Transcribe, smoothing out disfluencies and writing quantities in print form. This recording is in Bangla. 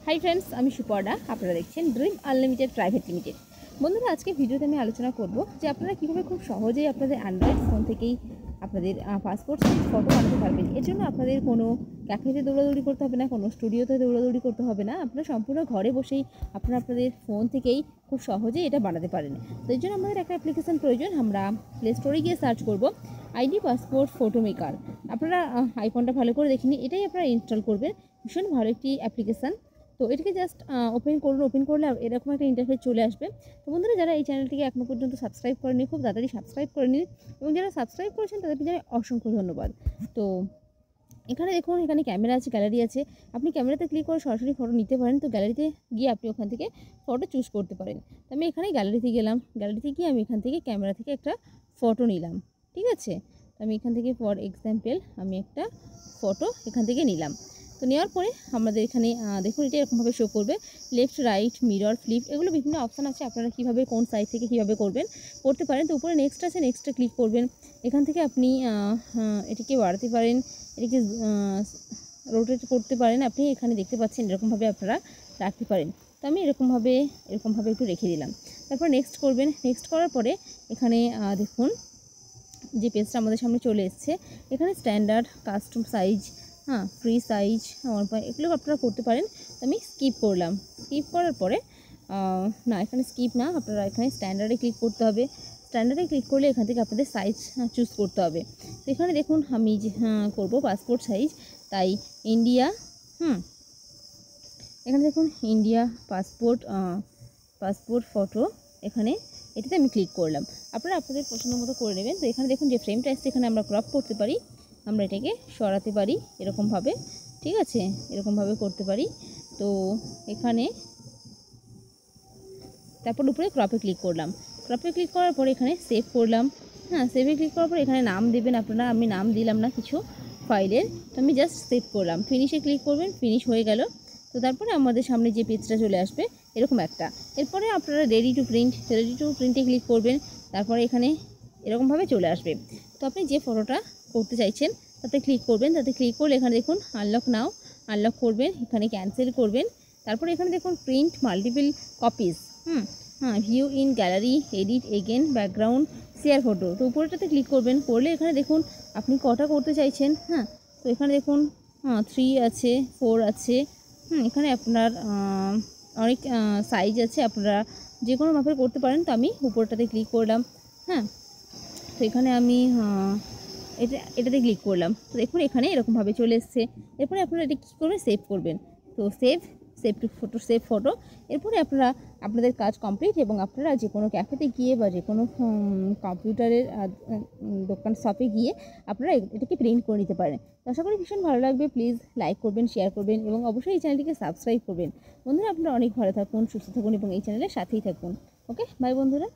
हाई फ्रेंड्स আমি সুপর্ণা আপনারা দেখছেন ড্রিম আনলিমিটেড প্রাইভেট লিমিটেড। বন্ধুরা আজকে ভিডিওতে আমি আলোচনা করব যে আপনারা কিভাবে খুব সহজেই আপনাদের অ্যান্ড্রয়েড ফোন থেকেই আপনাদের পাসপোর্ট সাইজ ফটো বানাতে পারবেন। এর জন্য আপনাদের কোনো ক্যাফেতে দৌড়াদৌড়ি করতে হবে না, কোনো স্টুডিওতে দৌড়াদৌড়ি করতে হবে না। আপনারা সম্পূর্ণ ঘরে বসেই আপনারা আপনাদের ফোন থেকেই খুব সহজেই এটা বানাতে পারেন। তো এর জন্য আমাদের একটা অ্যাপ্লিকেশন প্রয়োজন। আমরা প্লে স্টোরে গিয়ে সার্চ করব আইডি পাসপোর্ট ফটো মেকার। আপনারা আইকনটা ভালো করে দেখে নিন, এটাই আপনারা ইনস্টল করবেন। ভীষণ ভালো একটি অ্যাপ্লিকেশান। তো এটাকে জাস্ট ওপেন করুন। ওপেন করলে এরকম একটা ইন্টারফেস চলে আসবে। তো বন্ধুরা যারা এই চ্যানেলটিকে এখনো পর্যন্ত সাবস্ক্রাইব করেনি খুব তাড়াতাড়ি সাবস্ক্রাইব করে নিন, এবং যারা সাবস্ক্রাইব করেছেন তাদেরকে জানাই অসংখ্য ধন্যবাদ। তো এখানে দেখুন, এখানে ক্যামেরা আছে, গ্যালারি আছে। আপনি ক্যামেরাতে ক্লিক করে সরাসরি ফটো নিতে পারেন। তো গ্যালারিতে গিয়ে আপনি ওখান থেকে ফটো চুজ করতে পারেন। তো আমি এখানে গ্যালারিতে গেলাম। গ্যালারিতে গিয়ে আমি এখান থেকে ক্যামেরা থেকে একটা ফটো নিলাম, ঠিক আছে। তো আমি এখান থেকে ফর এক্সাম্পল আমি একটা ফটো এখান থেকে নিলাম। তো নেওয়ার পরে আমাদের এখানে দেখুন এটা এরকমভাবে শো করবে, লেফট রাইট মিরর ফ্লিপ, এগুলো বিভিন্ন অপশান আছে। আপনারা কীভাবে কোন সাইড থেকে কীভাবে করতে পারেন। তো উপরে নেক্সট আছে, নেক্সটে ক্লিক করবেন। এখান থেকে আপনি এটিকে বাড়াতে পারেন, এটিকে রোটেট করতে পারেন। আপনি এখানে দেখতে পাচ্ছেন এরকমভাবে আপনারা রাখতে পারেন। তো আমি এরকমভাবে একটু রেখে দিলাম। তারপর নেক্সট করবেন। নেক্সট করার পরে এখানে দেখুন যে পেজটা আমাদের সামনে চলে এসছে। এখানে standard, custom size, free size, এগুলো আপনারা করতে পারেন। তো আমি স্কিপ করলাম। স্কিপ করার পরে না, এখানে স্কিপ না, আপনারা এখানে স্ট্যান্ডার্ডে ক্লিক করতে হবে। স্ট্যান্ডার্ডে ক্লিক করলে এখান থেকে আপনাদের সাইজ চুজ করতে হবে। তো এখানে দেখুন আমি করব পাসপোর্ট সাইজ, তাই ইন্ডিয়া, এখানে দেখুন ইন্ডিয়া পাসপোর্ট ফটো, এখানে এটাতে আমি ক্লিক করলাম। আপনারা আপনাদের পছন্দ মতো করে নেবেন। তো এখানে দেখুন যে ফ্রেমটা আসছে, এখানে আমরা ক্রপ করতে পারি, আমরা এটাকে সরাতে পারি এরকমভাবে, ঠিক আছে, এরকমভাবে করতে পারি। তো এখানে তারপর উপরে ক্রপে ক্লিক করলাম। ক্রপে ক্লিক করার পরে এখানে সেভ করলাম। সেভে ক্লিক করার পর এখানে নাম দেবেন আপনারা। আমি নাম দিলাম না কিছু ফাইলের, তো আমি জাস্ট সেভ করলাম। ফিনিশে ক্লিক করবেন, ফিনিশ হয়ে গেল। তো তারপরে আমাদের সামনে যে পেজটা চলে আসবে এরকম একটা। এরপরে আপনারা রেডি টু প্রিন্টে ক্লিক করবেন। তারপরে এখানে এরকমভাবে চলে আসবে। তো আপনি যে ফটোটা করতে চাইছেন তাতে ক্লিক করবেন। তাতে ক্লিক করলে এখানে দেখুন আনলক নাও, আনলক করবেন, এখানে ক্যান্সেল করবেন। তারপরে এখানে দেখুন print multiple copies, view in gallery, edit again, background, share photo. তো উপরেটাতে ক্লিক করবেন। করলে এখানে দেখুন আপনি কটা করতে চাইছেন। তো এখানে দেখুন 3 আছে, 4 আছে। এখানে আপনার অনেক সাইজ আছে, আপনারা যে কোনো মাপের করতে পারেন। তো আমি উপরটাতে ক্লিক করলাম। তো এখানে আমি এটাতে ক্লিক করলাম। তো দেখুন এখানে এরকমভাবে চলে এসছে। এরপরে আপনারা এটা কী করবেন, সেভ করবেন। তো সেভ ফটো। এরপরে আপনারা আপনাদের কাজ কমপ্লিট, এবং আপনারা যে কোনো ক্যাফেতে গিয়ে বা যে কোনো কম্পিউটারের দোকান শপে গিয়ে আপনারা এটাকে প্রিন্ট করে নিতে পারেন। তো আশা করি ভীষণ ভালো লাগবে। প্লিজ লাইক করবেন, শেয়ার করবেন, এবং অবশ্যই এই চ্যানেলটিকে সাবস্ক্রাইব করবেন। বন্ধুরা আপনারা অনেক ভালো থাকুন, সুস্থ থাকুন, এবং এই চ্যানেলের সাথেই থাকুন। ওকে, বাই বন্ধুরা।